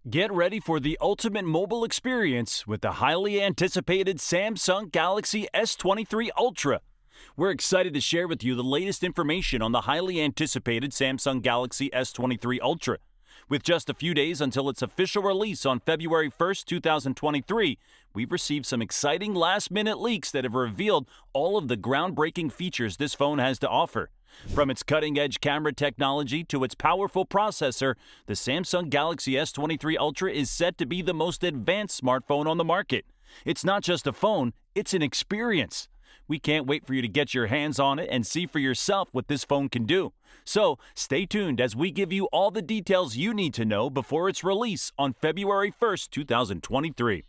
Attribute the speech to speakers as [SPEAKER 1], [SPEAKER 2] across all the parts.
[SPEAKER 1] Get ready for the ultimate mobile experience with the highly anticipated Samsung Galaxy S23 Ultra. We're excited to share with you the latest information on the highly anticipated Samsung Galaxy S23 Ultra. With just a few days until its official release on February 1st, 2023, we've received some exciting last-minute leaks that have revealed all of the groundbreaking features this phone has to offer. From its cutting-edge camera technology to its powerful processor, the Samsung Galaxy S23 Ultra is set to be the most advanced smartphone on the market. It's not just a phone, it's an experience. We can't wait for you to get your hands on it and see for yourself what this phone can do. So, stay tuned as we give you all the details you need to know before its release on February 1st, 2023.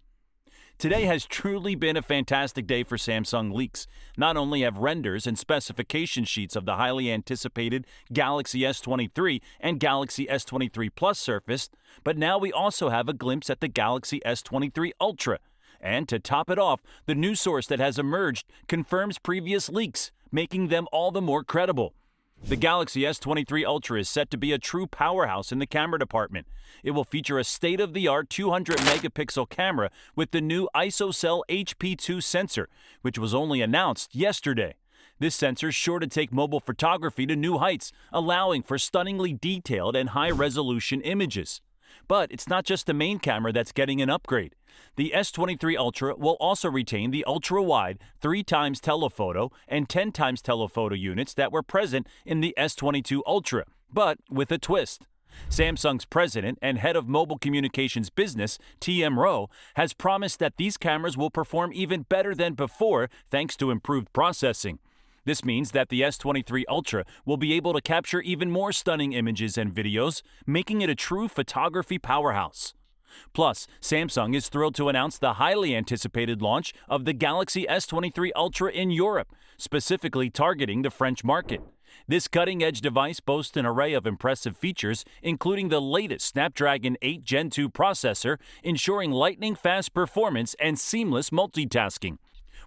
[SPEAKER 1] Today has truly been a fantastic day for Samsung leaks. Not only have renders and specification sheets of the highly anticipated Galaxy S23 and Galaxy S23 Plus surfaced, but now we also have a glimpse at the Galaxy S23 Ultra. And to top it off, the news source that has emerged confirms previous leaks, making them all the more credible. The Galaxy S23 Ultra is set to be a true powerhouse in the camera department. It will feature a state-of-the-art 200-megapixel camera with the new ISOCELL HP2 sensor, which was only announced yesterday. This sensor is sure to take mobile photography to new heights, allowing for stunningly detailed and high-resolution images. But it's not just the main camera that's getting an upgrade. The S23 Ultra will also retain the ultra-wide 3x telephoto and 10x telephoto units that were present in the S22 Ultra, but with a twist. Samsung's president and head of mobile communications business, TM Rowe, has promised that these cameras will perform even better than before thanks to improved processing. This means that the S23 Ultra will be able to capture even more stunning images and videos, making it a true photography powerhouse. Plus, Samsung is thrilled to announce the highly anticipated launch of the Galaxy S23 Ultra in Europe, specifically targeting the French market. This cutting-edge device boasts an array of impressive features, including the latest Snapdragon 8 Gen 2 processor, ensuring lightning-fast performance and seamless multitasking.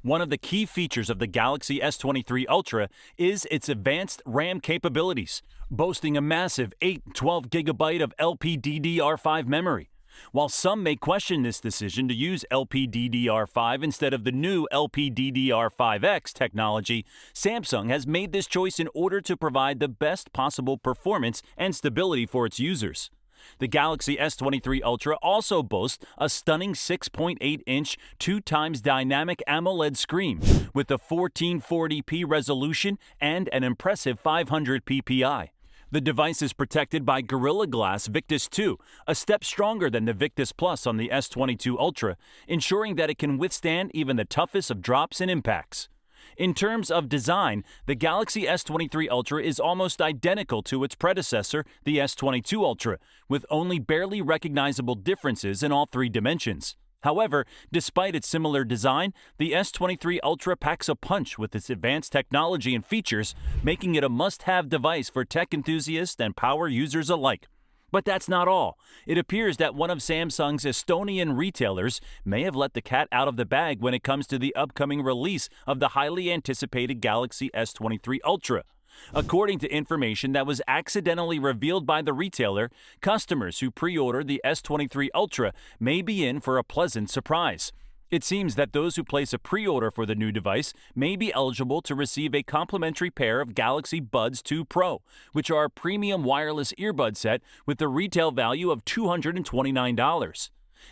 [SPEAKER 1] One of the key features of the Galaxy S23 Ultra is its advanced RAM capabilities, boasting a massive 12 GB of LPDDR5 memory. While some may question this decision to use LPDDR5 instead of the new LPDDR5X technology, Samsung has made this choice in order to provide the best possible performance and stability for its users. The Galaxy S23 Ultra also boasts a stunning 6.8-inch 2x dynamic AMOLED screen with a 1440p resolution and an impressive 500 ppi. The device is protected by Gorilla Glass Victus 2, a step stronger than the Victus Plus on the S22 Ultra, ensuring that it can withstand even the toughest of drops and impacts. In terms of design, the Galaxy S23 Ultra is almost identical to its predecessor, the S22 Ultra, with only barely recognizable differences in all three dimensions. However, despite its similar design, the S23 Ultra packs a punch with its advanced technology and features, making it a must-have device for tech enthusiasts and power users alike. But that's not all. It appears that one of Samsung's Estonian retailers may have let the cat out of the bag when it comes to the upcoming release of the highly anticipated Galaxy S23 Ultra. According to information that was accidentally revealed by the retailer, customers who pre-order the S23 Ultra may be in for a pleasant surprise. It seems that those who place a pre-order for the new device may be eligible to receive a complimentary pair of Galaxy Buds 2 Pro, which are a premium wireless earbud set with a retail value of $229.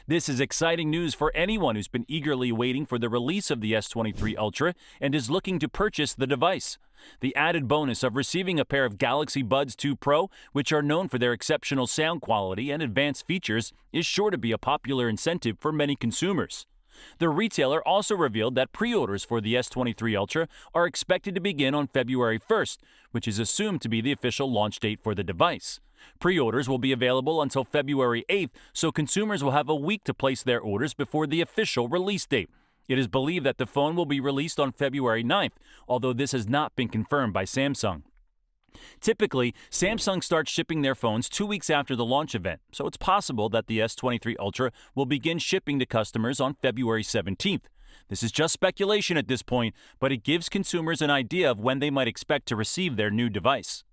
[SPEAKER 1] This is exciting news for anyone who's been eagerly waiting for the release of the S23 Ultra and is looking to purchase the device. The added bonus of receiving a pair of Galaxy Buds 2 Pro, which are known for their exceptional sound quality and advanced features, is sure to be a popular incentive for many consumers. The retailer also revealed that pre-orders for the S23 Ultra are expected to begin on February 1st, which is assumed to be the official launch date for the device. Pre-orders will be available until February 8th, so consumers will have a week to place their orders before the official release date. It is believed that the phone will be released on February 9th, although this has not been confirmed by Samsung. Typically, Samsung starts shipping their phones 2 weeks after the launch event, so it's possible that the S23 Ultra will begin shipping to customers on February 17th. This is just speculation at this point, but it gives consumers an idea of when they might expect to receive their new device.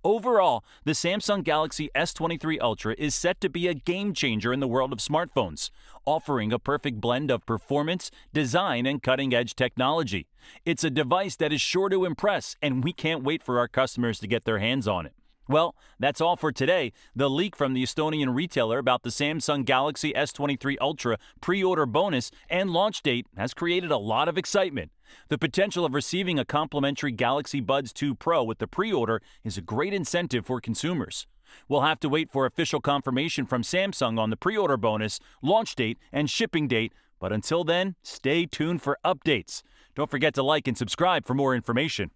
[SPEAKER 1] Overall, the Samsung Galaxy S23 Ultra is set to be a game changer in the world of smartphones, offering a perfect blend of performance, design, and cutting-edge technology. It's a device that is sure to impress, and we can't wait for our customers to get their hands on it. Well, that's all for today. The leak from the Estonian retailer about the Samsung Galaxy S23 Ultra pre-order bonus and launch date has created a lot of excitement. The potential of receiving a complimentary Galaxy Buds 2 Pro with the pre-order is a great incentive for consumers. We'll have to wait for official confirmation from Samsung on the pre-order bonus, launch date, and shipping date, but until then, stay tuned for updates. Don't forget to like and subscribe for more information.